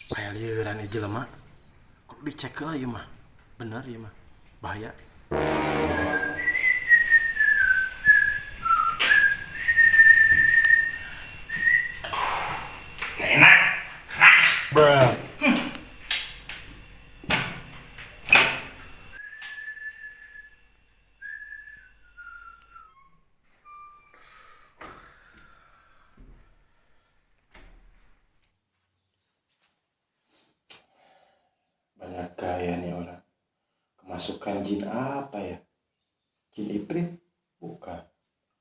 Paya lieuran ieu jelema. Kok dicek lah ieu mah. Bener ieu mah. Bahaya. Gak enak. Bruh. Banyak gaya nih orang. Kemasukan jin apa ya? Jin Iprit? Bukan.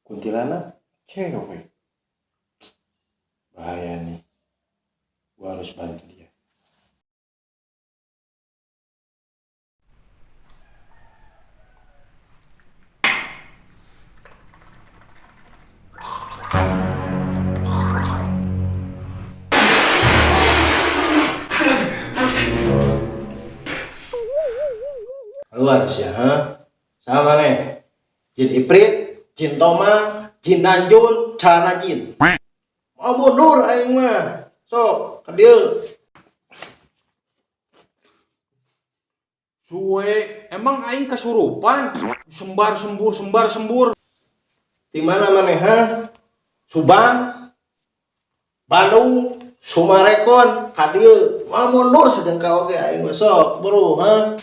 Kuntilanak? Cewek. Bahaya nih. Gua harus bantu dia. Lu harus ya, ha? Sama nih. Jin Iprit, Jin Tomang, Jin Danjun, Cana Jin. Mau mundur aing mah. Sok, ka dieu. Suwe, emang aing kesurupan? Sembar sembur. Di mana maneh, ha? Subang, Bandung, Sumarekon, ka dieu. Mau mundur sajengka oge aing mah sok, bro, ha?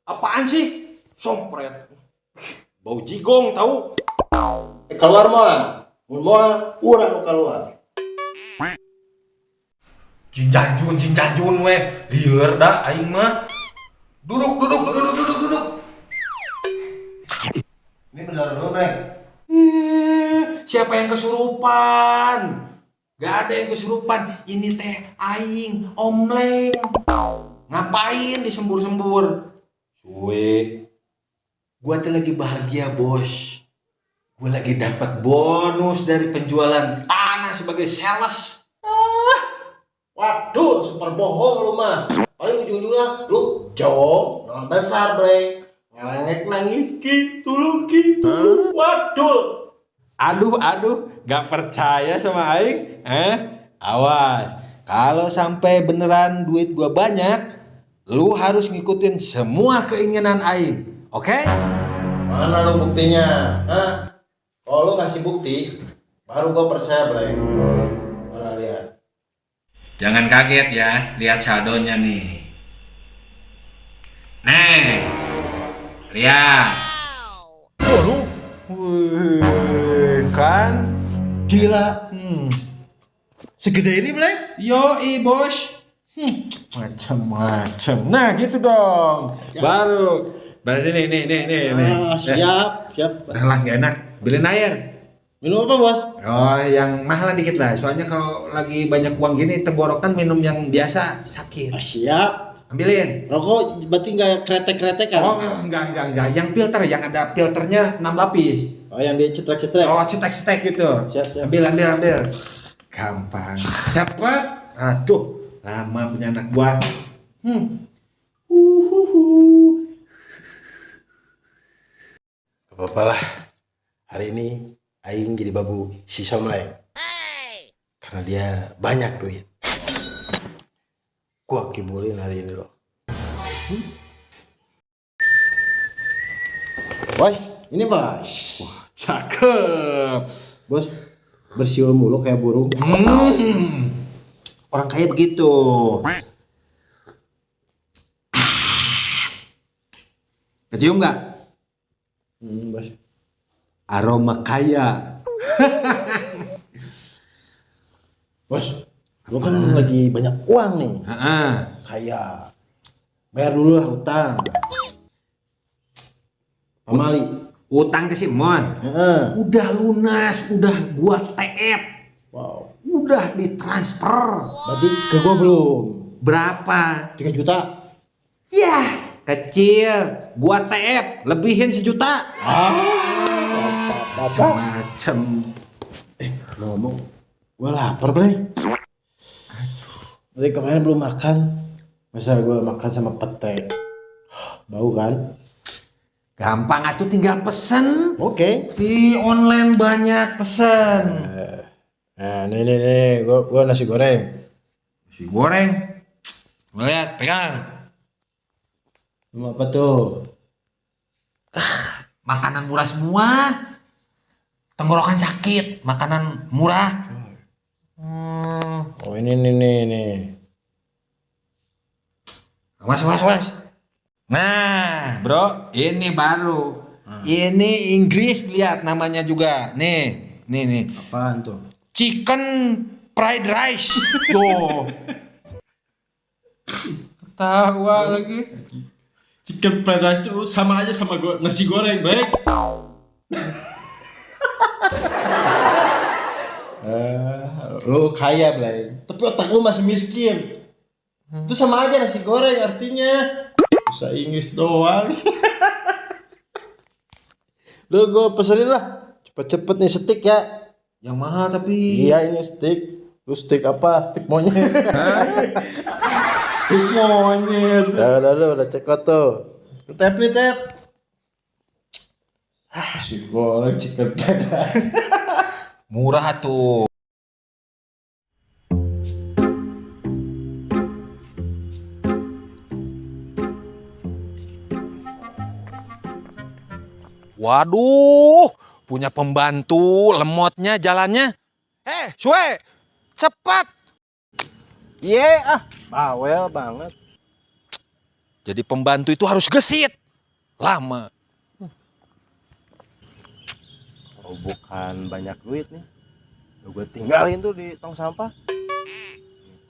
Apaan sih? Sompret. Bau jigong tahu? Keluar mah. Mun moal urang nu keluar. Jin janjun we. Lieur da aing mah. Duduk. Ini benar lu, Neng. Siapa yang kesurupan? Gak ada yang kesurupan. Ini teh aing, Om Leng. Ngapain disembur-sembur? Suwe. Gua tuh lagi bahagia, bos. Gua lagi dapat bonus dari penjualan tanah sebagai sales. Waduh, super bohong lu mah. Paling ujung-ujungnya lu jong, nama besar, Bre. Ngelengek nangis gitu lu gitu. Waduh. Aduh, gak percaya sama aing? Awas, kalau sampai beneran duit gua banyak, lu harus ngikutin semua keinginan aing, oke? Mana lu buktinya? Hah? Kalau lu ngasih bukti, baru gua percaya, Bre. Mana lihat? Jangan kaget ya, lihat saldonya nih. Nih, lihat. Waduh, wih, kan gila. Segede ini, Blek? Yoi, bos. Macam-macam. Nah, gitu dong. Baru nih. Siap. Lah, gak enak. Bilin air. Minum apa, Bos? Oh, yang mahalan dikit lah. Soalnya kalau lagi banyak uang gini, tenggorokan minum yang biasa sakit. Siap. Ambilin. Rokok berarti nggak kretek-kretek kan? Oh, enggak. Yang filter, yang ada filternya 6 lapis. Oh, yang dicetrek-cetrek. Oh, cetek gitu. Siap. Ambil. Gampang. Cepet. Aduh, lama punya anak buah. Gak apa-apa lah. Hari ini aing jadi babu si Somleng. Karena dia banyak duit. Gua kibulin hari ini loh. Bos, ini bos. Cakep. Bos, bersiul mulu kayak burung. Orang kaya begitu. Kecium nggak? Bos. Aroma kaya. Bos, lu kan lagi banyak uang nih. Kaya. Bayar dulu lah utang. Pamali. Utang ke si Mon. Udah lunas, udah gua TF. Wow. Udah ditransfer. Berarti ke gua belum. Berapa? 3 juta. Ya, kecil. Gua TF, lebihin 1 juta. Macam. Ngomong, gua lapar, Bre. Dari kemarin belum makan. Masa gua makan sama pete. Bau kan? Gampang atuh tinggal pesen. Oke. Di online banyak pesen. Nah, nih, gua nasi goreng. Nasi goreng. Lihat, pegang. Mau apa tuh? Makanan murah semua. Tenggorokan sakit, makanan murah. Oh, ini. Was. Nah, bro, ini baru. Ini Inggris, lihat namanya juga. Nih. Apaan tuh? Chicken fried rice. Tuh. Ketawa lagi. Chicken fried rice itu sama aja sama nasi goreng, baik. Lu kaya, Blay. Tapi otak lu masih miskin. Itu sama aja nasi goreng artinya. Bisa Inggris doang. Lu gua pesenin lah. Cepet-cepet nih steak ya. Yang mahal tapi. Iya, ini steak. Lu steak apa? Steak monyet. Steak monyet. Udah cekot tuh. Tap. Nasi goreng chicken fried rice. Murah tuh. Waduh, punya pembantu, lemotnya jalannya. Sue, cepat. Bawel banget. Jadi pembantu itu harus gesit. Lama. Kalau bukan banyak duit nih, gue tinggalin tuh di tong sampah.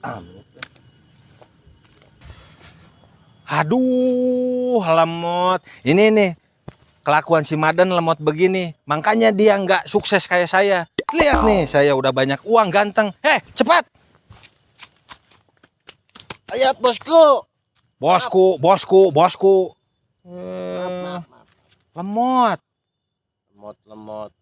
Amin. Aduh, lemot. Ini nih, kelakuan si Madan lemot begini. Makanya dia nggak sukses kayak saya. Lihat nih, saya udah banyak uang, ganteng. Cepat. Ayo, bosku. Bosku. Maaf. Lemot. Lemot.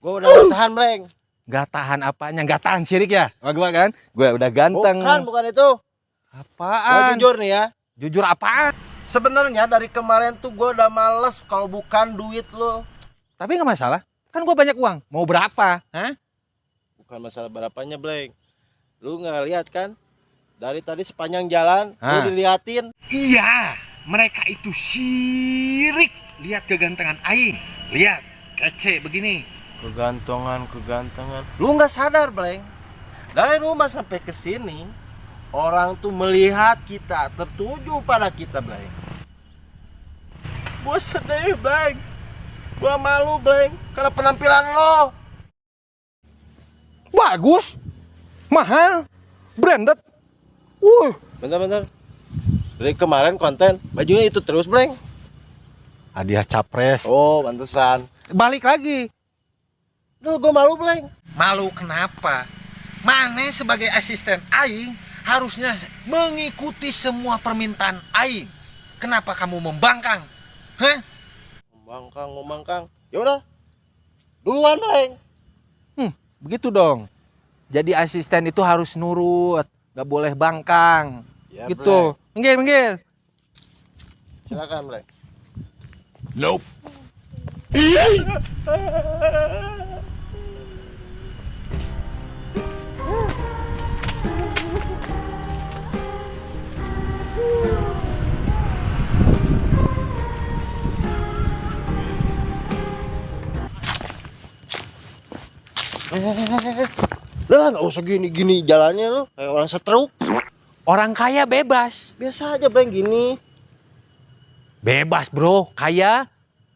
Gue udah gak tahan, Bleng. Gak tahan apanya? Gak tahan sirik ya? Sama gua kan? Gue udah ganteng. Bukan itu. Gue Apaan? jujur nih ya. Jujur apaan? Sebenarnya dari kemarin tuh gue udah males kalau bukan duit lo. Tapi gak masalah. Kan gue banyak uang. Mau berapa? Hah? Bukan masalah berapanya, Bleng. Lu nggak lihat kan? Dari tadi sepanjang jalan, lu diliatin. Iya, mereka itu sirik. Lihat kegantengan Aing. Lihat, kece begini. Kegantengan. Lu nggak sadar, Bleng. Dari rumah sampai ke sini, orang tuh melihat kita, tertuju pada kita, Bleng. Gua sedih, Bleng. Gua malu, Bleng, karena penampilan lo. Bagus. Mahal. Branded. Bentar. Dari kemarin konten, bajunya itu terus, Bleng. Hadiah capres. Oh, pantesan. Balik lagi. Duh, gua malu, Bleng. Malu kenapa? Mane sebagai asisten Aing harusnya mengikuti semua permintaan Aing. Kenapa kamu membangkang? Hah? Membangkang. Yaudah. Duluan, Bleng. Begitu dong. Jadi asisten itu harus nurut, gak boleh bangkang. Ya, gitu. Minggir. Silakan, Bleng. Nope. Udah nggak usah gini jalannya lo kayak orang setruk. Orang kaya bebas. Biasa aja, Bleng, gini. Bebas bro, kaya.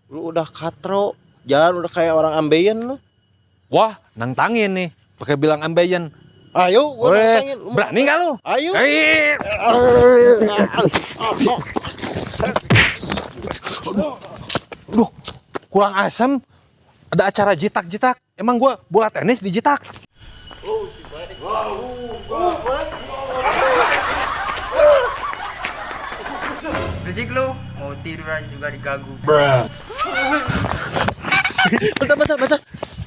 Lu udah katro, jalan udah kayak orang ambeien lu. Wah, nantangin nih. Pakai bilang ambeien. Ayo, gua nantangin. Berani nggak lu? Ayo. Duh, kurang asem. Ada acara jitak-jitak. Emang gua bola tenis di jitak. Berisik lu, mau tidur aja juga diganggu. Bentar.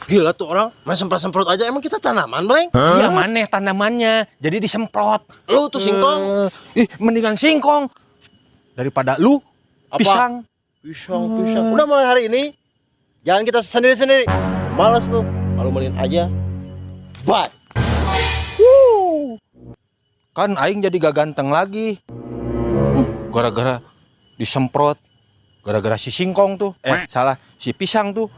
Gila tuh orang, main semprot-semprot aja. Emang kita tanaman, Bleng? Iya, maneh tanamannya. Jadi disemprot. Lu tuh singkong. Mendingan singkong daripada lu Apa? pisang. Pisang. Udah mulai hari ini, jangan kita sendiri-sendiri. Malas lu, malu-maluin aja. Bye. kan aing jadi gak ganteng lagi. Gara-gara disemprot, gara-gara si singkong tuh. Salah, si pisang tuh.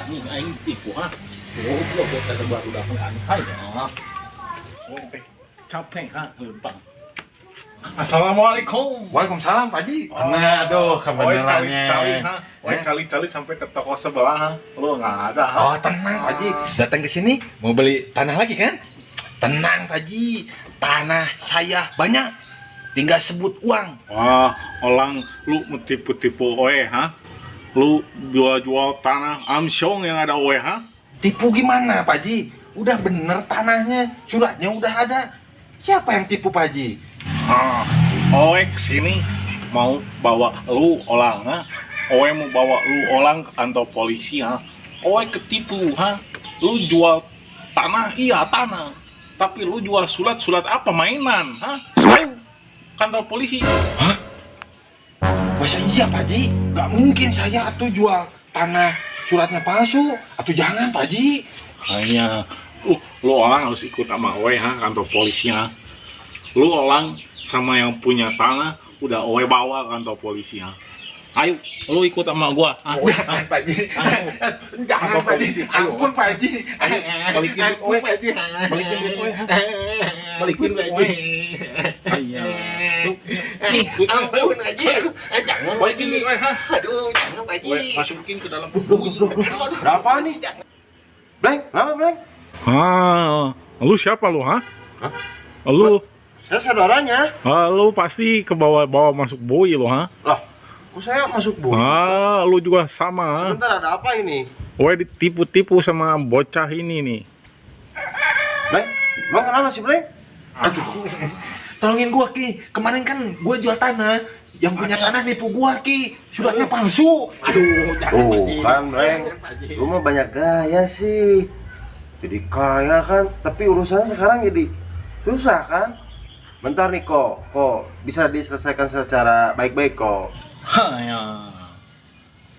Ini aing tipu ha. Goblok ya kata baru datang antai ya. Capek ha, lempang. Assalamualaikum. Waalaikumsalam Pak Haji. Nah, aduh cali ha. Cali sampai ke toko sebelah ha. Lu enggak ada ha. Oh tenang Pak Haji, datang ke sini mau beli tanah lagi kan? Tenang Pak Haji, tanah saya banyak, tinggal sebut uang. Wah, orang lu tipu-tipu oe ha. Lu jual-jual tanah Amsyong yang ada oe ha. Tipu gimana Pak Haji? Udah bener tanahnya, suratnya udah ada. Siapa yang tipu Pak Haji? Oe kesini mau bawa lu orang ha. Oe mau bawa lu orang ke kantor polisi ha. Oe ketipu ha. Lu jual tanah, iya tanah. Tapi lu jual surat apa mainan ha? Ayo kantor polisi. Hah? Masa iya Pak Haji? Gak mungkin saya atuh jual tanah suratnya palsu. Atuh jangan Pak Haji. Hanya lu orang harus ikut sama Oe ha, kantor polisi ha. Lu orang sama yang punya tanah udah Oe bawa kantor polisi ha. Ayo, lu ikut sama gua. Jangan Pak Haji. Jangan Pak Haji. Ampun Pak Haji. Balikin duit Oe. Balikin duit Oe. Balikin duit Oe. Iya. Ampun Pak Haji. Jangan Balikin duit Oe ha. Aduh, jangan Pak Haji. Oe, masukin ke dalam. Ada apa nih? Bleng, kenapa Bleng? Lu siapa lu ha? Lu Saya saudaranya. lu pasti ke bawah masuk bui lu ha? Lah, kok saya masuk bu? Lu juga sama ha? Sebentar, ada apa ini? Oe ditipu-tipu sama bocah ini nih. Bleng, emang kenapa sih Bleng? Tolongin gua Ki. Kemarin kan gua jual tanah. Yang punya tanah nipu gua Ki. Suratnya palsu. Aduh, jangan Pak Haji. Kan Bleng, Jangan, Pak Haji. lu mah banyak gaya sih. Jadi kaya kan, tapi urusannya sekarang jadi susah kan? Bentar nih kok bisa diselesaikan secara baik-baik kok. Ya.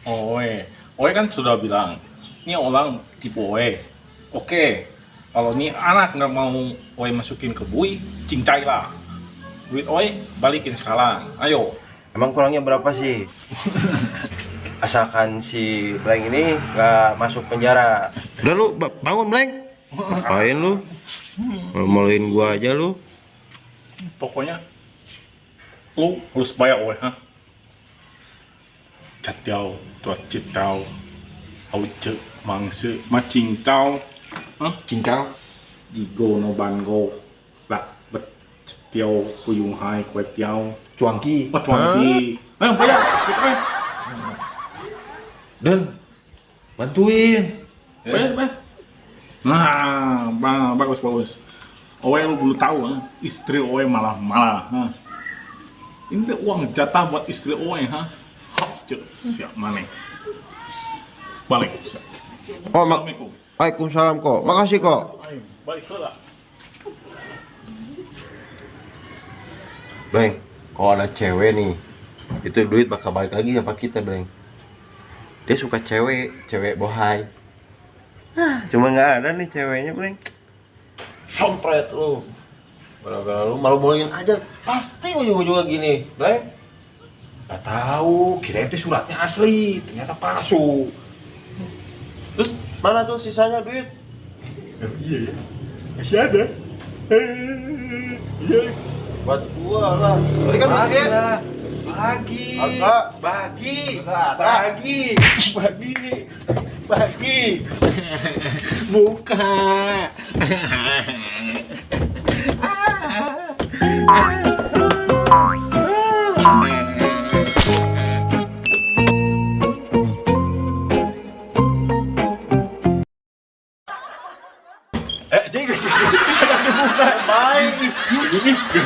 Oe kan sudah bilang, ini orang tipu Oe. Oke, kalau ini anak nggak mau Oe masukin ke bui, cincai lah. Duit Oe balikin sekarang, ayo. Emang kurangnya berapa sih? Asalkan si Bleng ini nggak masuk penjara. Udah lu bangun Bleng. Ngapain lu? Maluin gua aja lu. Pokoknya, lu harus bayar Oe, ha? Chặt tiêu, tuột chít tao, áo chữ, mang sự, mà trình tao, Chính cháu. đi gô nó bàn gô, lạc bật tiêu, cô dùng hai quay tiêu, Chuang Ki. bắt hoàng đi, không phải ya, Dan bantuin. bayar. Nah, bagus. Oe lu belum tahu, ha? Istri Oe malah, ha? Ini tuh uang jatah buat istri Oe, ha? Siap mana? Balik. Siap. Assalamualaikum. Waalaikumsalam kok. Makasih kok. Ayo, balik lah. Bleng, kalau ada cewek nih, itu duit bakal balik lagi sama kita, Bleng. Dia suka cewek bohai. Cuma nggak ada nih ceweknya, Bleng. Sompret lu. Gara-gara lu malu-maluin aja, pasti ujung-ujungnya gini, Bleng. Gak tahu, kirain itu suratnya asli, ternyata palsu. Terus mana tuh sisanya duit? Iya ya, masih ada. Iya. Buat gua lah. Tadi kan Bagi duit. lah. Bagi. Agak. Bagi. Bagi. Bagi. Buka.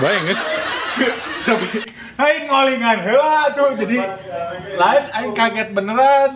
Baik guys. Hai ngolingan heula tuh jadi lain aing kaget beneran.